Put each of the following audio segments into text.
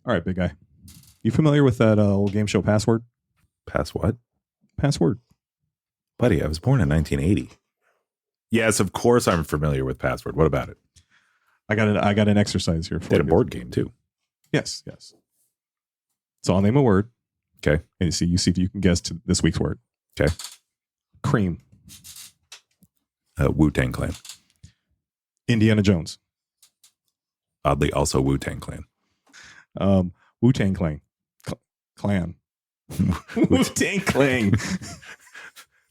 All right, big guy. You familiar with that old game show Password? Pass what? Password. Buddy, I was born in 1980. Yes, of course I'm familiar with Password. What about it? I got an exercise here for They had a you. board game too. Yes. So I'll name a word. Okay. And you see if you can guess to this week's word. Okay. Cream. Wu-Tang Clan. Indiana Jones. Oddly, also Wu-Tang Clan. Wu-Tang Clan. Clan. Wu-Tang Clan.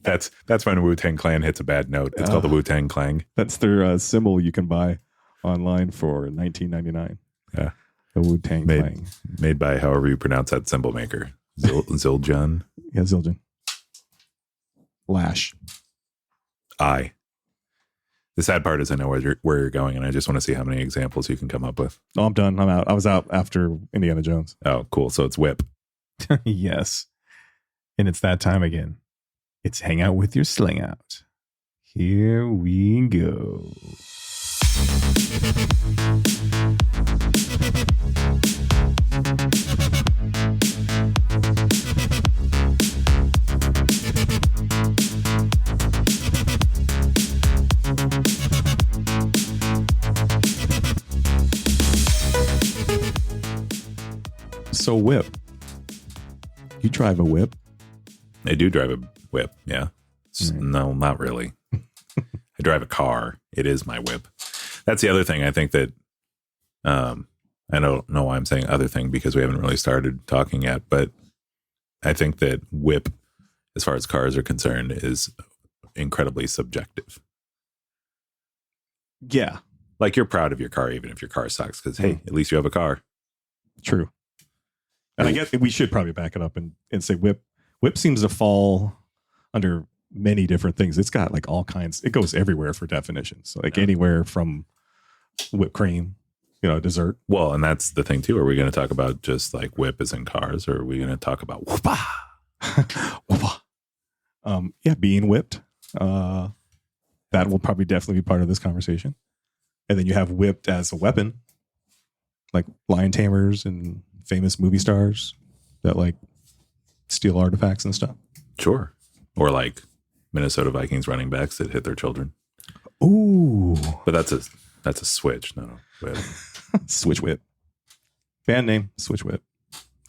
That's when Wu-Tang Clan hits a bad note. It's called the Wu-Tang Clan. That's their symbol you can buy online for $19.99. Yeah. The Wu-Tang Clan. Made by however you pronounce that symbol maker. Zildjian. Yeah, Zildjian. Lash. I. The sad part is I know where you're going, and I just want to see how many examples you can come up with. Oh, I'm done. I'm out. I was out after Indiana Jones. Oh, cool. So it's whip. Yes. And it's that time again. It's hang out with your slang out. Here we go. So whip. You drive a whip? I do drive a whip. Yeah. Right. No, not really. I drive a car. It is my whip. That's the other thing. I think that, I don't know why I'm saying other thing because we haven't really started talking yet, but I think that whip, as far as cars are concerned, is incredibly subjective. Yeah. Like you're proud of your car, even if your car sucks, because hey, at least you have a car. True. And I guess we should probably back it up and say whip. Whip seems to fall under many different things. It's got like all kinds. It goes everywhere for definitions. Like anywhere from whipped cream, dessert. Well, and that's the thing too. Are we going to talk about just like whip as in cars, or are we going to talk about whoopah? Whoopah. Yeah, being whipped. That will probably definitely be part of this conversation. And then you have whipped as a weapon, like lion tamers and famous movie stars that like steal artifacts and stuff. Sure. Or like Minnesota Vikings running backs that hit their children. Ooh. But that's a switch. No. Whip. Switch whip. Band name, Switch Whip.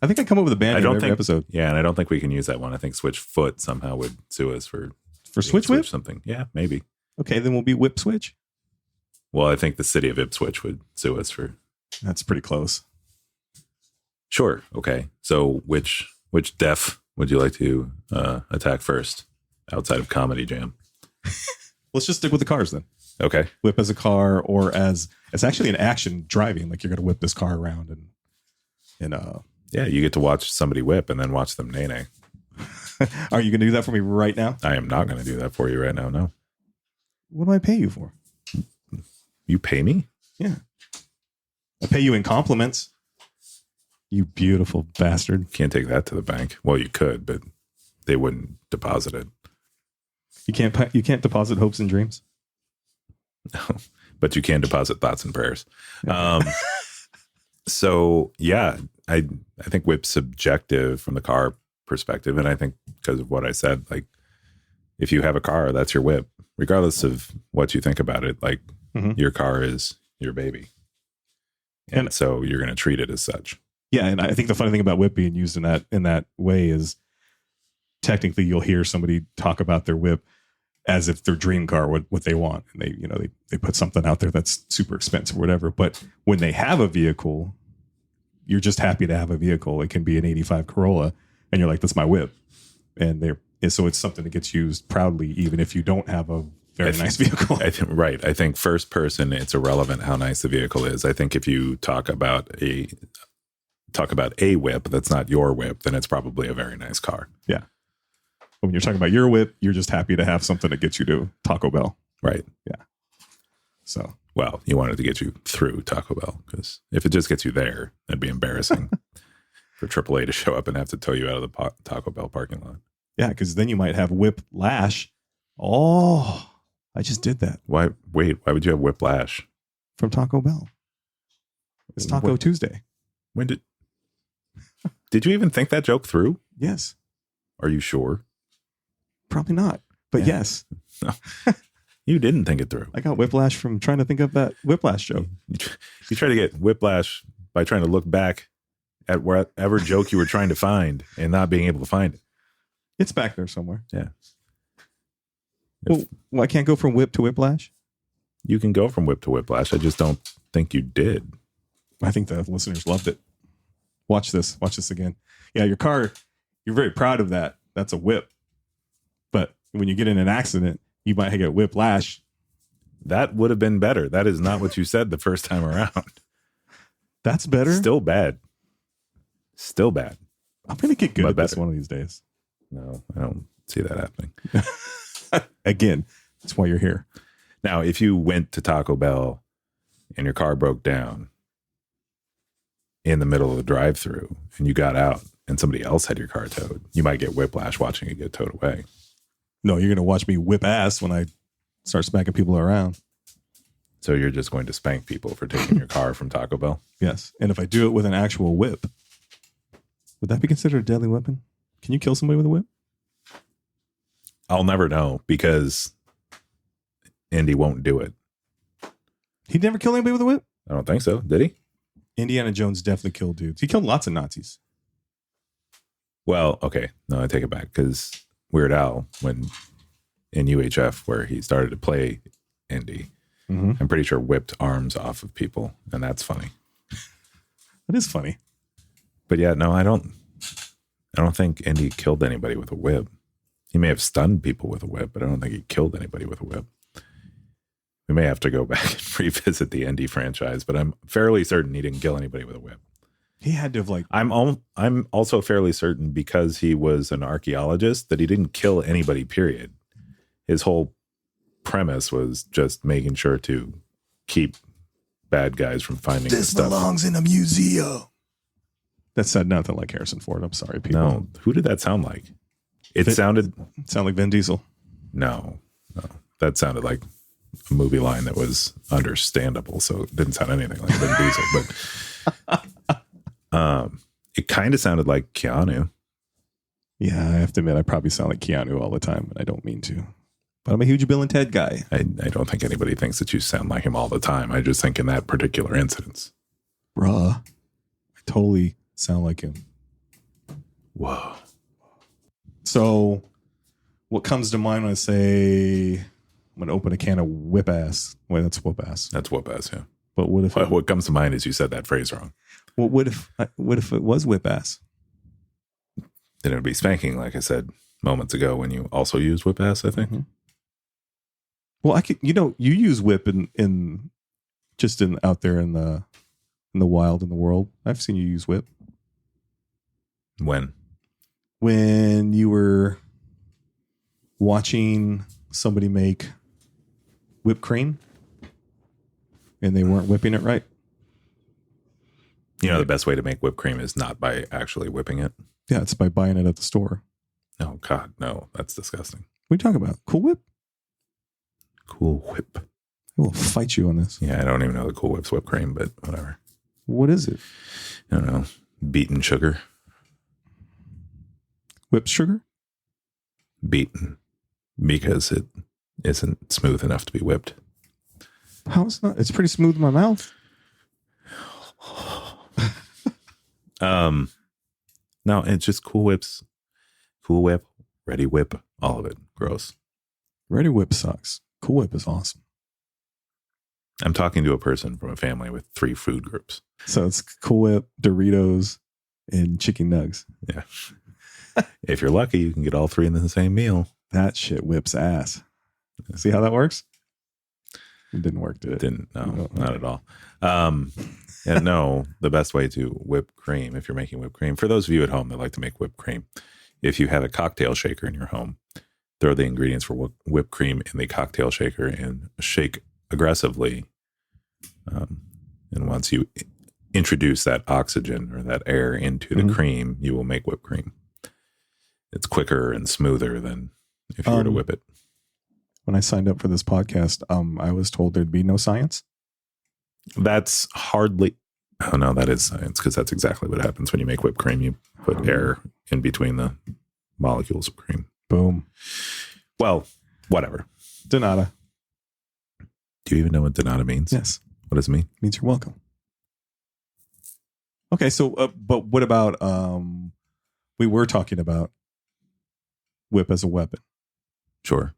I think I come up with a band name every episode. Yeah, and I don't think we can use that one. I think Switch Foot somehow would sue us for Switch Whip? Something. Yeah, maybe. Okay, then we'll be Whip Switch. Well, I think the city of Ipswich would sue us for. That's pretty close. Sure. Okay. So which def would you like to attack first outside of Comedy Jam? Let's just stick with the cars then. Okay. Whip as a car or as it's actually an action driving. Like you're going to whip this car around and yeah, you get to watch somebody whip and then watch them nay. Are you going to do that for me right now? I am not going to do that for you right now. No. What do I pay you for? You pay me? Yeah. I pay you in compliments. You beautiful bastard. Can't take that to the bank. Well, you could, but they wouldn't deposit it. You can't deposit hopes and dreams. No, but you can deposit thoughts and prayers. So yeah, I think whip's subjective from the car perspective, and I think because of what I said, like if you have a car, that's your whip, regardless of what you think about it. Like your car is your baby, and so you're going to treat it as such. Yeah, and I think the funny thing about whip being used in that way is technically you'll hear somebody talk about their whip as if their dream car what they want, and they put something out there that's super expensive or whatever. But when they have a vehicle, you're just happy to have a vehicle. It can be an '85 Corolla, and you're like, "That's my whip," and so it's something that gets used proudly, even if you don't have a very nice vehicle. Right. I think first person, it's irrelevant how nice the vehicle is. I think if you talk about a whip that's not your whip, then it's probably a very nice car. Yeah. When you're talking about your whip, you're just happy to have something that gets you to Taco Bell. Right. Yeah. So. Well, you want it to get you through Taco Bell, because if it just gets you there, that'd be embarrassing for AAA to show up and have to tow you out of the Taco Bell parking lot. Yeah, because then you might have whip lash. Oh, I just did that. Why? Wait, why would you have whiplash? From Taco Bell. It's Taco Tuesday. When did Did you even think that joke through? Yes. Are you sure? Probably not. But yes. No. You didn't think it through. I got whiplash from trying to think of that whiplash joke. You try to get whiplash by trying to look back at whatever joke you were trying to find and not being able to find it. It's back there somewhere. Yeah. Well, I can't go from whip to whiplash? You can go from whip to whiplash. I just don't think you did. I think the listeners loved it. Watch this. Watch this again. Yeah, your car, you're very proud of that. That's a whip. But when you get in an accident, you might get whiplash. That would have been better. That is not what you said the first time around. That's better? Still bad. Still bad. I'm going to get good But at this better. one of these days. No, I don't see that happening. Again, that's why you're here. Now, if you went to Taco Bell and your car broke down in the middle of the drive-thru and you got out and somebody else had your car towed, you might get whiplash watching it get towed away. No, you're going to watch me whip ass when I start smacking people around. So you're just going to spank people for taking your car from Taco Bell? Yes. And if I do it with an actual whip, would that be considered a deadly weapon? Can you kill somebody with a whip? I'll never know because Indy won't do it. He never killed anybody with a whip? I don't think so. Did he? Indiana Jones definitely killed dudes. He killed lots of Nazis. Well, okay. No, I take it back because Weird Al, when in UHF, where he started to play Indy, I'm pretty sure whipped arms off of people. And that's funny. That is funny. But yeah, no, I don't think Indy killed anybody with a whip. He may have stunned people with a whip, but I don't think he killed anybody with a whip. We may have to go back and revisit the Indy franchise, but I'm fairly certain he didn't kill anybody with a whip. He had to have like... I'm also fairly certain because he was an archaeologist that he didn't kill anybody, period. His whole premise was just making sure to keep bad guys from finding this stuff. belongs in a museum. That said nothing like Harrison Ford. I'm sorry, people. No, who did that sound like? It sounded like Vin Diesel. No, that sounded like a movie line that was understandable. So it didn't sound anything like Vin Diesel, but it kind of sounded like Keanu. Yeah, I have to admit, I probably sound like Keanu all the time, and I don't mean to. But I'm a huge Bill and Ted guy. I don't think anybody thinks that you sound like him all the time. I just think in that particular instance. Bruh, I totally sound like him. Whoa. So what comes to mind when I say I'm going to open a can of whip ass? Wait, that's whoop ass. That's whoop ass, yeah. But what if... What comes to mind is you said that phrase wrong. Well, what if it was whip ass? Then it would be spanking, like I said moments ago when you also used whip ass, I think. Mm-hmm. Well, I could, you use whip in out there in the wild, in the world. I've seen you use whip. When you were watching somebody make whipped cream and they weren't whipping it right. You know, the best way to make whipped cream is not by actually whipping it. Yeah, it's by buying it at the store. Oh, God, no. That's disgusting. What are you talking about? Cool Whip? Cool Whip. I will fight you on this. Yeah, I don't even know the Cool Whip's whipped cream, but whatever. What is it? I don't know. Beaten sugar. Whipped sugar? Beaten. Because it isn't smooth enough to be whipped. How is it not? It's pretty smooth in my mouth. No, it's just Cool Whips. Cool Whip, Ready Whip, all of it. Gross. Ready Whip sucks. Cool Whip is awesome. I'm talking to a person from a family with 3 food groups. So it's Cool Whip, Doritos, and chicken nugs. Yeah. If you're lucky, you can get all 3 in the same meal. That shit whips ass. See how that works? It didn't work, did it? Didn't. No, not at all. And no, the best way to whip cream, if you're making whipped cream, for those of you at home that like to make whipped cream, if you have a cocktail shaker in your home, throw the ingredients for whipped cream in the cocktail shaker and shake aggressively. And once you introduce that oxygen or that air into the cream, you will make whipped cream. It's quicker and smoother than if you were to whip it. When I signed up for this podcast, I was told there'd be no science. That's hardly, Oh, no, that is science, because that's exactly what happens when you make whipped cream. You put air in between the molecules of cream. Boom. Well, whatever. De nada. Do you even know what de nada means? Yes. What does it mean? It means you're welcome. Okay, so, but what about, we were talking about whip as a weapon. Sure.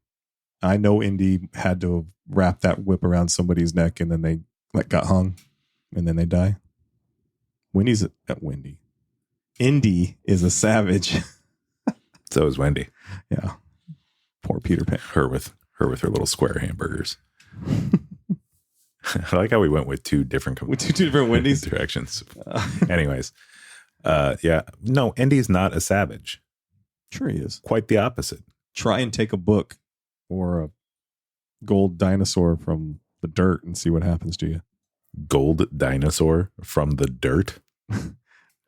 I know Indy had to wrap that whip around somebody's neck and then they got hung and then they die. Indy is a savage. So is Wendy. Yeah. Poor Peter Pan. Her with her little square hamburgers. I like how we went with two different Wendy's directions. Anyways, yeah, no, Indy's not a savage. Sure he is. Quite the opposite. Try and take a book or a gold dinosaur from the dirt and see what happens to you. Gold dinosaur from the dirt.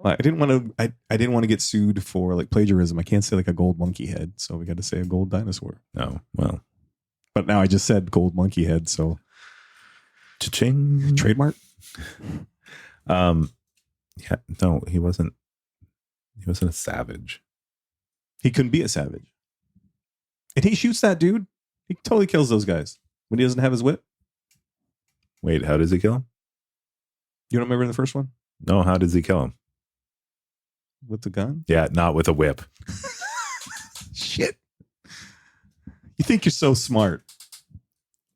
I didn't want to get sued for like plagiarism. I can't say like a gold monkey head, so we got to say a gold dinosaur. Oh, well. But now I just said gold monkey head, so cha-ching. Trademark. Yeah, no, he wasn't a savage. He couldn't be a savage. And he shoots that dude. He totally kills those guys when he doesn't have his whip. Wait, how does he kill him? You don't remember the first one? No, how does he kill him? With the gun? Yeah, not with a whip. Shit. You think you're so smart,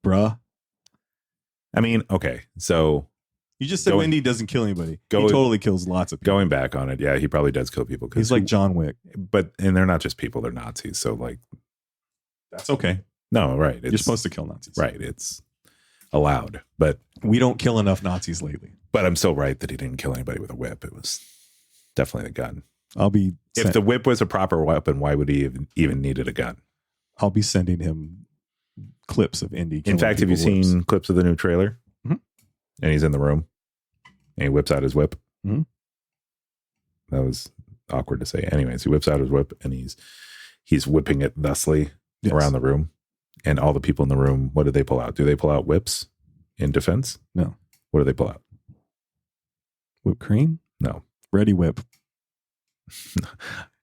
bruh. I mean, okay, so you just said Wendy doesn't kill anybody. He totally kills lots of people. Going back on it, yeah, he probably does kill people. He's like John Wick. And they're not just people, they're Nazis. So like, that's okay. No, right. You're supposed to kill Nazis. Right. It's allowed. But we don't kill enough Nazis lately. But I'm still right that he didn't kill anybody with a whip. It was definitely a gun. If the whip was a proper weapon, why would he even needed a gun? I'll be sending him clips of Indy. In fact, have you seen clips of the new trailer? Mm-hmm. And he's in the room and he whips out his whip. Mm-hmm. That was awkward to say. Anyways, he whips out his whip and he's whipping it thusly around the room. And all the people in the room, what do they pull out? Do they pull out whips in defense? No. What do they pull out? Whipped cream? No. Ready whip.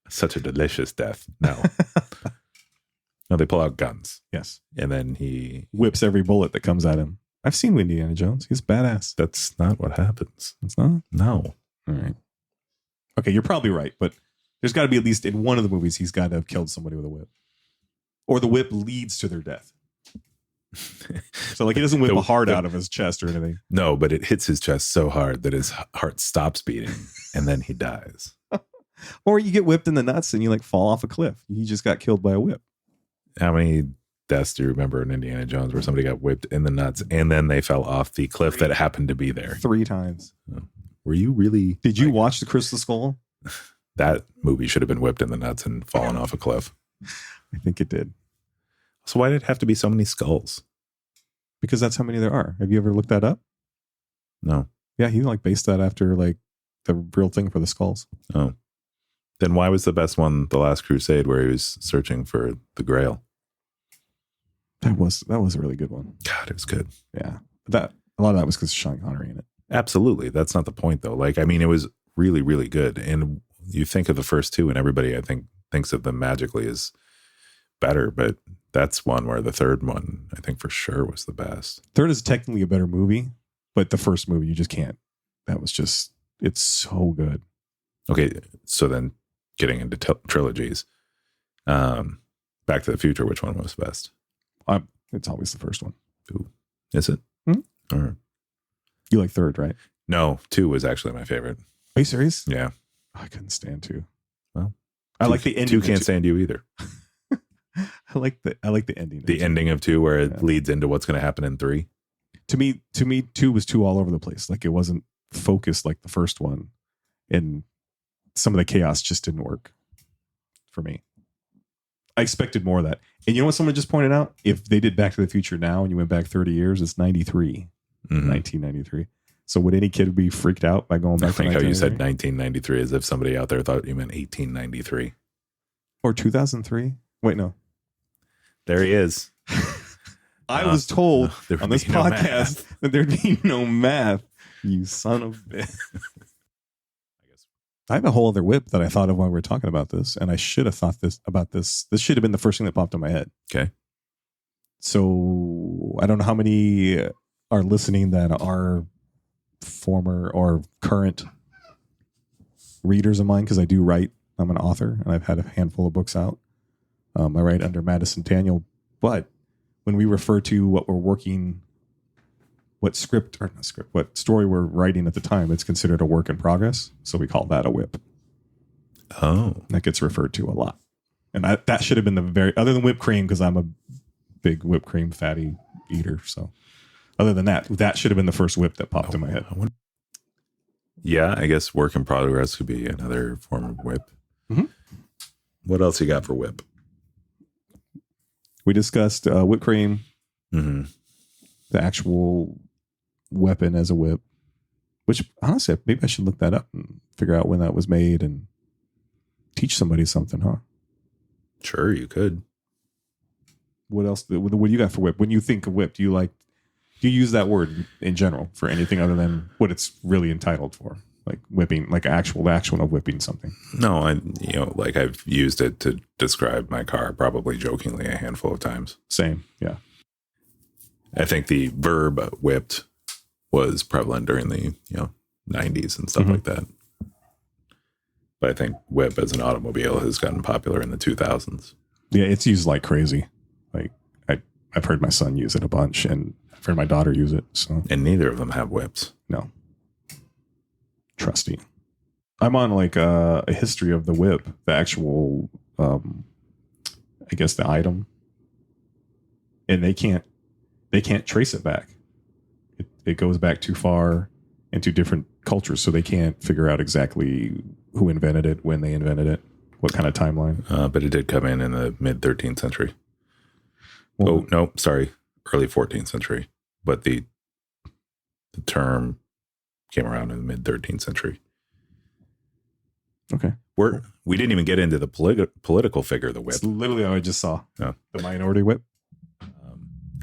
Such a delicious death. No. No, they pull out guns. Yes. And then he whips every bullet that comes at him. I've seen Indiana Jones. He's badass. That's not what happens. It's not? No. All right. Okay, you're probably right, but there's got to be at least in one of the movies he's got to have killed somebody with a whip. Or the whip leads to their death. So like he doesn't whip a heart out of his chest or anything. No, but it hits his chest so hard that his heart stops beating and then he dies. Or you get whipped in the nuts and you like fall off a cliff. You just got killed by a whip. How many deaths do you remember in Indiana Jones where somebody got whipped in the nuts and then they fell off the cliff that happened to be there? 3 times. Were you really? Did you watch The Crystal Skull? That movie should have been whipped in the nuts and fallen off a cliff. I think it did. So why did it have to be so many skulls? Because that's how many there are. Have you ever looked that up? No. Yeah, he like based that after like the real thing for the skulls. Oh. Then why was the best one The Last Crusade where he was searching for the Grail? That was a really good one. God, it was good. Yeah. A lot of that was because of Sean Connery in it. Absolutely. That's not the point though. Like, I mean, it was really, really good. And you think of the first two and everybody, I think, thinks of them magically as better, but that's one where the third one, I think for sure was the best. Third is technically a better movie, but the first movie, you just can't. That was just, it's so good. Okay. So then getting into trilogies, Back to the Future, which one was best? It's always the first one. Ooh. Is it? Mm-hmm. Or, you like third, right? No, 2 was actually my favorite. Are you serious? Yeah. I couldn't stand 2. Well, I like the ending. 2 can't stand you either. I like the ending. The ending of 2 where it leads into what's going to happen in 3. To me, 2 was too all over the place. Like it wasn't focused like the first one, and some of the chaos just didn't work for me. I expected more of that. And you know what someone just pointed out? If they did Back to the Future now and you went back 30 years, it's 93, 1993. So would any kid be freaked out by going back to 1993? I think how you said 1993 as if somebody out there thought you meant 1893. Or 2003? Wait, no. There he is. I was told on this podcast that there'd be no math. You son of a bitch. I have a whole other whip that I thought of while we were talking about this, and I should have thought about this. This should have been the first thing that popped in my head. Okay. So I don't know how many are listening that are former or current readers of mine, because I do write. I'm an author, and I've had a handful of books out. I write under Madison Daniel, but when we refer to what we're working, what story we're writing at the time, it's considered a work in progress. So we call that a whip. Oh, that gets referred to a lot. And that should have been other than whipped cream, because I'm a big whipped cream fatty eater. So other than that should have been the first whip that popped in my head. Yeah, I guess work in progress could be another form of whip. Mm-hmm. What else you got for whip? We discussed whipped cream, mm-hmm. the actual weapon as a whip, which honestly, maybe I should look that up and figure out when that was made and teach somebody something, huh? Sure, you could. What else? What do you got for whip? When you think of whip, do you use that word in general for anything other than what it's really entitled for? Like whipping, like the action of whipping something. No, I've used it to describe my car, probably jokingly, a handful of times. Same, yeah. I think the verb whipped was prevalent during the 90s and stuff like that. But I think whip as an automobile has gotten popular in the 2000s. Yeah, it's used like crazy. Like I've heard my son use it a bunch, and I've heard my daughter use it. So, and neither of them have whips. No. Trusty. I'm on like a history of the whip, the actual, I guess the item, and they can't trace it back. It goes back too far into different cultures, so they can't figure out exactly who invented it, when they invented it, what kind of timeline. But it did come in the mid 13th century. Well, early 14th century. But the term came around in the mid 13th century. Okay. We didn't even get into the political figure of the whip. It's literally what I just saw. Oh. The minority whip.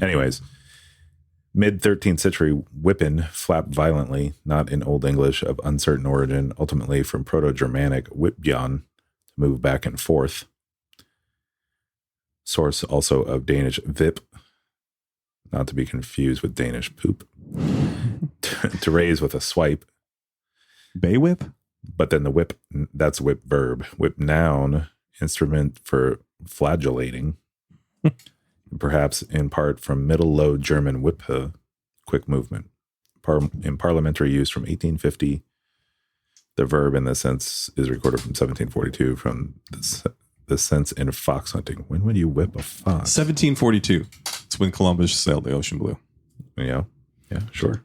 Anyways, mid 13th century whippin flapped violently, not in Old English of uncertain origin, ultimately from Proto-Germanic whipbjon, to move back and forth. Source also of Danish vip, not to be confused with Danish poop, to raise with a swipe. Bay whip? But then the whip, that's whip verb. Whip noun, instrument for flagellating. Perhaps in part from Middle Low German whippe, quick movement. In parliamentary use from 1850, the verb in this sense is recorded from 1742 from the sense in fox hunting. When would you whip a fox? 1742. It's when Columbus sailed the ocean blue. Yeah, sure.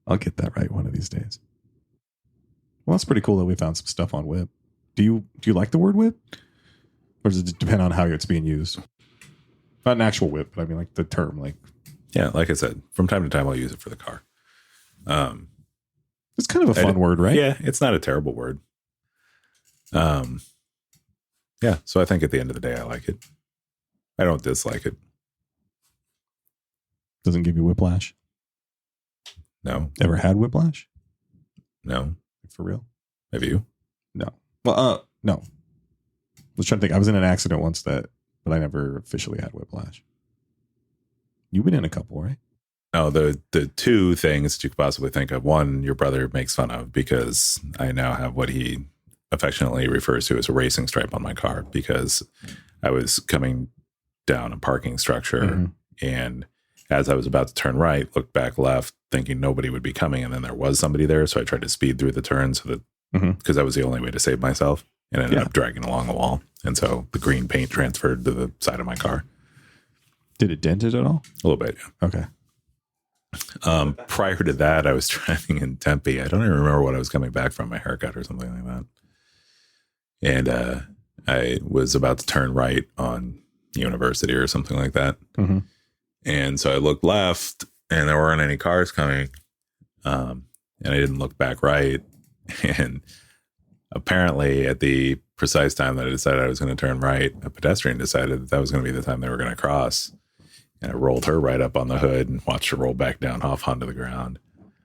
I'll get that right one of these days. Well, it's pretty cool that we found some stuff on whip. Do you like the word whip? Or does it depend on how it's being used? Not an actual whip, but I mean like the term. Yeah, like I said, from time to time I'll use it for the car. It's kind of a fun word, right? Yeah, it's not a terrible word. Yeah, so I think at the end of the day I like it. I don't dislike it. Doesn't give you whiplash? No. Ever had whiplash? No. For real? Have you? No. Well, no. I was trying to think. I was in an accident once but I never officially had whiplash. You've been in a couple, right? No, the two things that you could possibly think of. One, your brother makes fun of because I now have what he affectionately refers to as a racing stripe on my car, because I was coming down a parking structure and as I was about to turn right, looked back left thinking nobody would be coming, and then there was somebody there, so I tried to speed through the turn so that because that was the only way to save myself, and ended up dragging along the wall, and so the green paint transferred to the side of my car. Did it dent it at all? A little bit, yeah. Okay. Prior to that, I was driving in Tempe. I don't even remember what I was coming back from, my haircut or something like that. And I was about to turn right on University or something like that. And so I looked left and there weren't any cars coming. And I didn't look back right. And apparently at the precise time that I decided I was going to turn right, a pedestrian decided that was going to be the time they were going to cross. And I rolled her right up on the hood and watched her roll back down off onto the ground.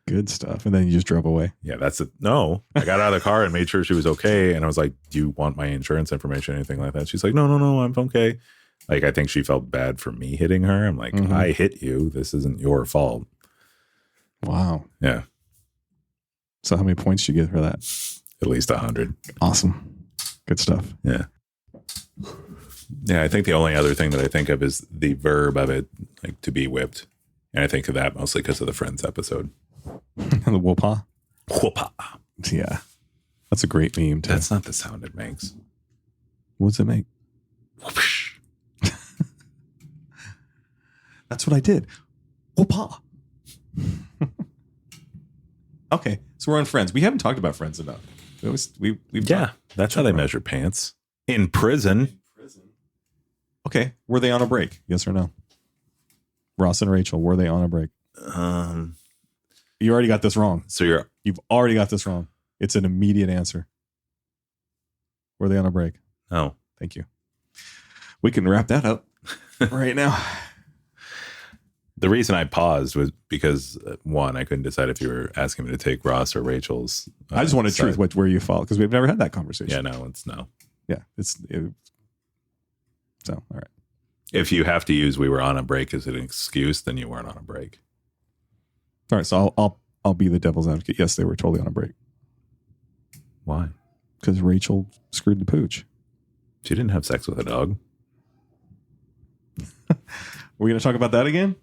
Good stuff. And then you just drove away. Yeah, that's it. No, I got out of the car and made sure she was okay. And I was like, do you want my insurance information, anything like that? She's like, no, I'm okay. Like, I think she felt bad for me hitting her. I'm like, I hit you. This isn't your fault. Wow. Yeah. So how many points did you get for that? At least 100. Awesome. Good stuff. Yeah. Yeah, I think the only other thing that I think of is the verb of it, like to be whipped. And I think of that mostly because of the Friends episode. The whoopah. Whoopah. Yeah. That's a great meme, too. That's not the sound it makes. What does it make? Whoosh. That's what I did. Whoopah. Okay. So we're on Friends. We haven't talked about Friends enough. That's how they measure pants. In prison. Okay. Were they on a break? Yes or no? Ross and Rachel, were they on a break? You already got this wrong. So you've already got this wrong. It's an immediate answer. Were they on a break? No. Thank you. We can wrap that up right now. The reason I paused was because, one, I couldn't decide if you were asking me to take Ross or Rachel's. I just wanted truth, where you fall, because we've never had that conversation. Yeah, no, it's no. Yeah, so, all right. If you have to use "we were on a break" as an excuse, then you weren't on a break. All right, so I'll be the devil's advocate. Yes, they were totally on a break. Why? Because Rachel screwed the pooch. She didn't have sex with a dog. We're going to talk about that again?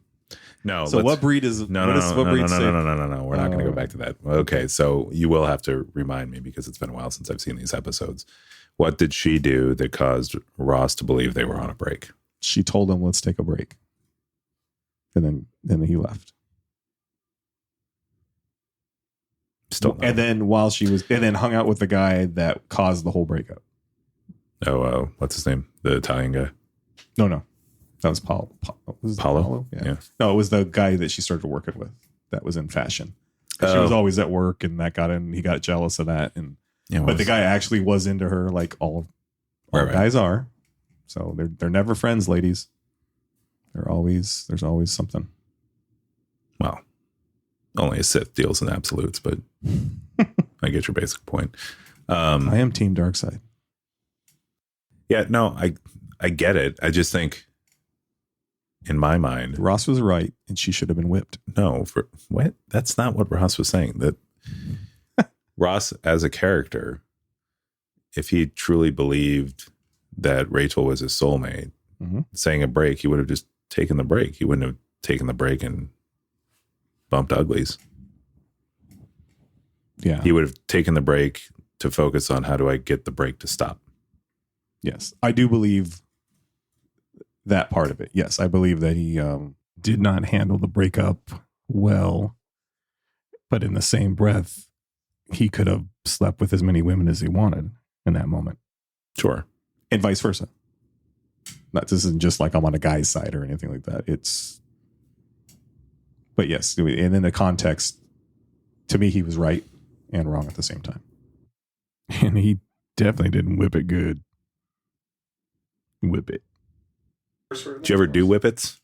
No. So what breed is No. We're not going to go back to that. Okay, so you will have to remind me because it's been a while since I've seen these episodes. What did she do that caused Ross to believe they were on a break? She told him, "Let's take a break," and then he left. Still, and then hung out with the guy that caused the whole breakup. Oh, what's his name? The Italian guy? No, that was Paulo. Paulo? Yeah. No, it was the guy that she started working with. That was in fashion. She was always at work, and that got in. He got jealous of that, but the guy actually was into her, like all guys are. So they're never friends, ladies. There's always something. Well, only a Sith deals in absolutes, but I get your basic point. I am Team Darkside. Yeah, no, I get it. I just think, in my mind, Ross was right, and she should have been whipped. No, for what? That's not what Ross was saying. That Ross, as a character, if he truly believed that Rachel was his soulmate, saying a break, he would have just taken the break. He wouldn't have taken the break and bumped uglies. Yeah. He would have taken the break to focus on how do I get the break to stop. Yes. I do believe that part of it. Yes. I believe that he did not handle the breakup well, but in the same breath, he could have slept with as many women as he wanted in that moment. Sure. And vice versa. This isn't just like I'm on a guy's side or anything like that. But yes, and in the context, to me, he was right and wrong at the same time. And he definitely didn't whip it good. Whip it. Did you ever do whippets?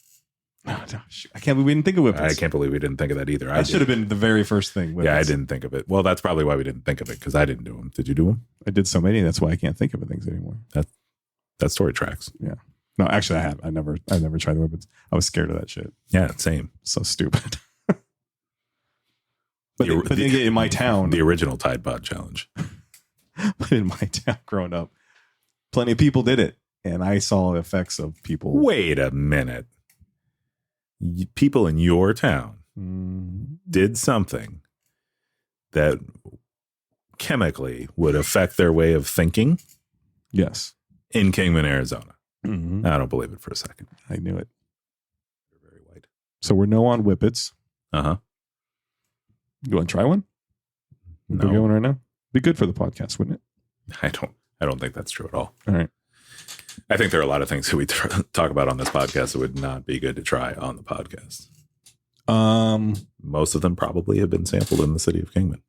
No, I can't believe we didn't think of whippets. I can't believe we didn't think of that either. That should have been the very first thing. Whippets. Yeah, I didn't think of it. Well, that's probably why we didn't think of it, because I didn't do them. Did you do them? I did so many. That's why I can't think of things anymore. That story tracks. Yeah. No, actually, I have. I never tried the whippets. I was scared of that shit. Yeah, same. So stupid. But then in my town, the original Tide Pod challenge. But in my town, growing up, plenty of people did it, and I saw the effects of people. Wait a minute. People in your town did something that chemically would affect their way of thinking. Yes. In Kingman, Arizona. Mm-hmm. I don't believe it for a second. I knew it. You're very white. So we're no on whippets. Uh-huh. You want to try one? No. We're going right now. Be good for the podcast, wouldn't it? I don't think that's true at all. All right. I think there are a lot of things that we talk about on this podcast that would not be good to try on the podcast. Most of them probably have been sampled in the city of Kingman.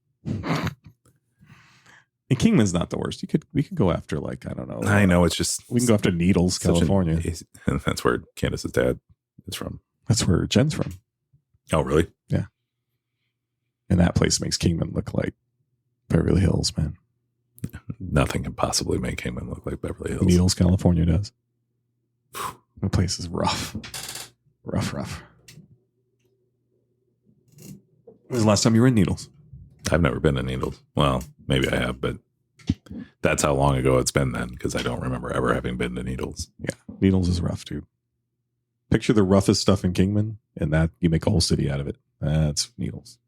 And Kingman's not the worst. We could go after, like, I don't know. I know, it's just we can go after Needles, California. That's where Candace's dad is from. That's where Jen's from. Oh, really? Yeah. And that place makes Kingman look like Beverly Hills, man. Nothing can possibly make Kingman look like Beverly Hills. Needles, California does. The place is rough. Rough. When was the last time you were in Needles? I've never been to Needles. Well, maybe I have, but that's how long ago it's been then, because I don't remember ever having been to Needles. Yeah, Needles is rough, dude. Picture the roughest stuff in Kingman, and that you make a whole city out of it. That's Needles.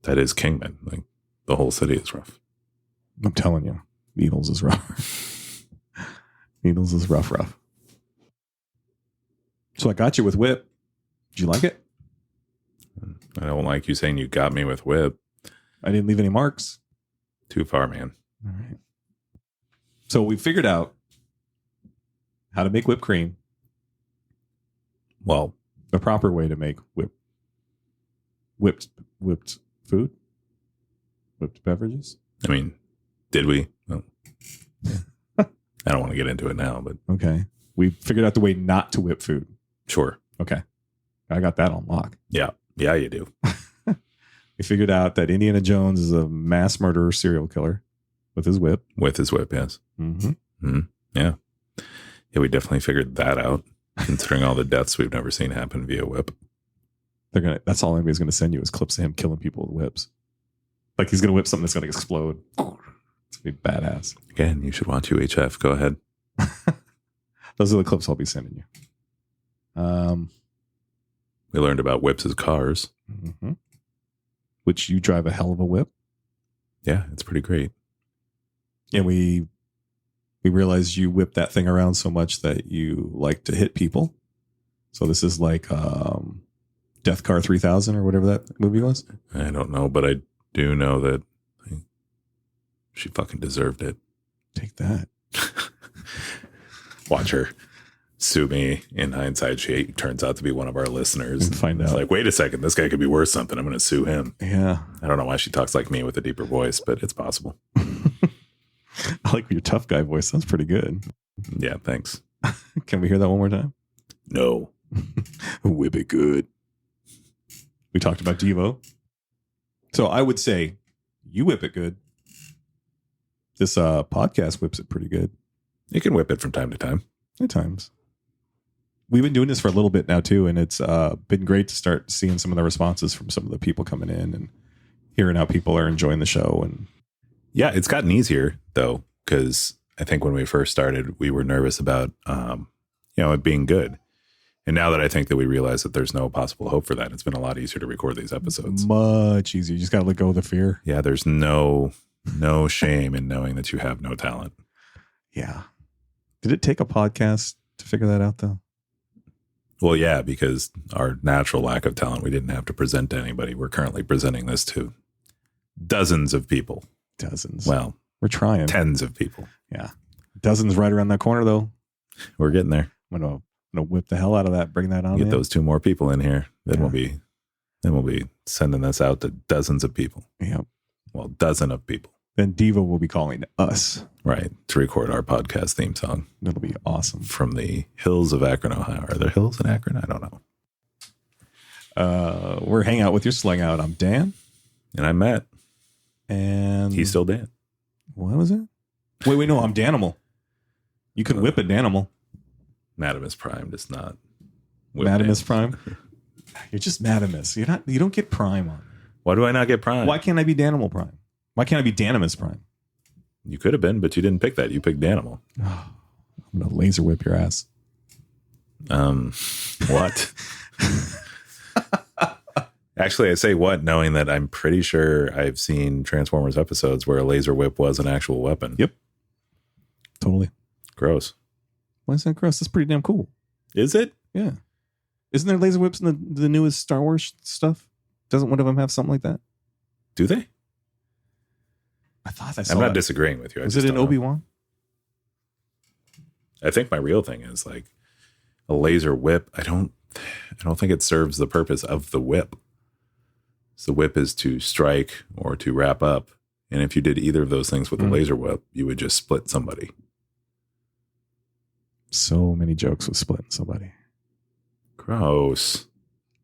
That is Kingman. Like, the whole city is rough. I'm telling you, Needles is rough. Needles is rough. So I got you with Whip. Did you like it? I don't like you saying you got me with Whip. I didn't leave any marks. Too far, man. All right. So we figured out how to make whipped cream. Well, the proper way to make whipped food, whipped beverages. I mean, did we? Well, I don't want to get into it now, but okay. We figured out the way not to whip food. Sure. Okay. I got that on lock. Yeah, you do. We figured out that Indiana Jones is a mass murderer serial killer with his whip. With his whip, yes. Mm-hmm. Mm-hmm. Yeah, we definitely figured that out, considering all the deaths we've never seen happen via whip. That's all anybody's gonna send you is clips of him killing people with whips. Like he's gonna whip something that's gonna explode. It's gonna be badass. Again, you should watch UHF. Go ahead. Those are the clips I'll be sending you. We learned about whips as cars. Mm-hmm. Which you drive a hell of a whip. Yeah, it's pretty great. And we realized you whip that thing around so much that you like to hit people. So this is like Death Car 3000 or whatever that movie was. I don't know, but I do know that she fucking deserved it. Take that. Watch her sue me. In hindsight, she turns out to be one of our listeners. And find it's out. like, wait a second, this guy could be worth something. I'm going to sue him. Yeah. I don't know why she talks like me with a deeper voice, but it's possible. I like your tough guy voice. Sounds pretty good. Yeah, thanks. Can we hear that one more time? No. Whip it good. We talked about Devo. So I would say you whip it good. This podcast whips it pretty good. You can whip it from time to time. At times. We've been doing this for a little bit now too, and it's been great to start seeing some of the responses from some of the people coming in and hearing how people are enjoying the show. And yeah, it's gotten easier though, because I think when we first started, we were nervous about it being good. And now that I think that we realize that there's no possible hope for that, it's been a lot easier to record these episodes. Much easier. You just got to let go of the fear. Yeah, there's no shame in knowing that you have no talent. Yeah. Did it take a podcast to figure that out though? Well, yeah, because our natural lack of talent, we didn't have to present to anybody. We're currently presenting this to dozens of people. Dozens. Well, we're trying. Tens of people. Yeah. Dozens right around that corner though. We're getting there. I'm gonna whip the hell out of that, bring that on. Get those 2 more people in here. Then we'll be sending this out to dozens of people. Yep. Well, dozen of people. Then Devo will be calling us. Right. To record our podcast theme song. That'll be awesome. From the hills of Akron, Ohio. Are there hills in Akron? I don't know. We're hanging out with your Slang Out. I'm Dan. And I'm Matt. And he's still Dan. What was it? Wait, no, I'm Danimal. You can whip a Danimal. Madamus Prime does not. Madamus Prime? You're just Madamus. You don't get Prime on. Why do I not get Prime? Why can't I be Danimal Prime? Why can't I be Danimus Prime? You could have been, but you didn't pick that. You picked Danimal. Oh, I'm going to laser whip your ass. What? Actually, I say what, knowing that I'm pretty sure I've seen Transformers episodes where a laser whip was an actual weapon. Yep. Totally. Gross. Why is that gross? That's pretty damn cool. Is it? Yeah. Isn't there laser whips in the newest Star Wars stuff? Doesn't one of them have something like that? Do they? I thought I saw I'm not that. disagreeing with you. Was it in Obi-Wan? I think my real thing is like a laser whip. I don't think it serves the purpose of the whip. So the whip is to strike or to wrap up. And if you did either of those things with a laser whip, you would just split somebody. So many jokes with splitting somebody. Gross.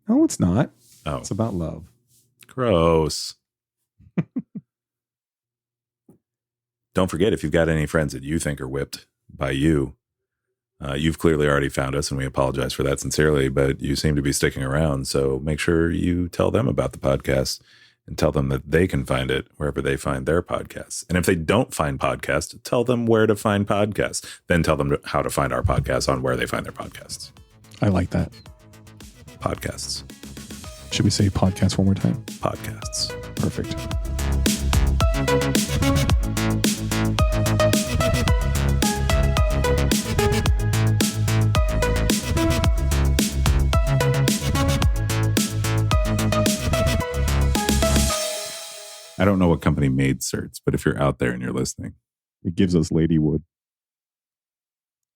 No, it's not. Oh, It's about love. Gross. Don't forget, if you've got any friends that you think are whipped by you, you've clearly already found us, and we apologize for that sincerely, but you seem to be sticking around. So make sure you tell them about the podcast and tell them that they can find it wherever they find their podcasts. And if they don't find podcasts, tell them where to find podcasts. Then tell them how to find our podcasts on where they find their podcasts. I like that. Podcasts. Should we say podcast one more time? Podcasts. Perfect. I don't know what company made certs, but if you're out there and you're listening, It gives us Ladywood.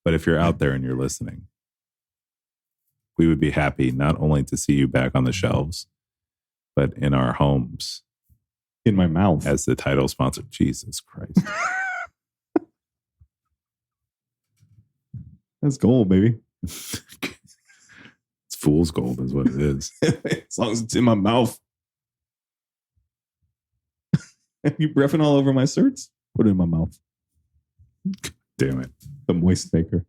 but if you're out there and you're listening, we would be happy not only to see you back on the shelves, but in our homes In my mouth. as the title sponsor. Jesus Christ. That's gold, baby. It's fool's gold is what it is. As long as it's in my mouth. You breathing all over my certs? Put it in my mouth. Damn it. The moist maker.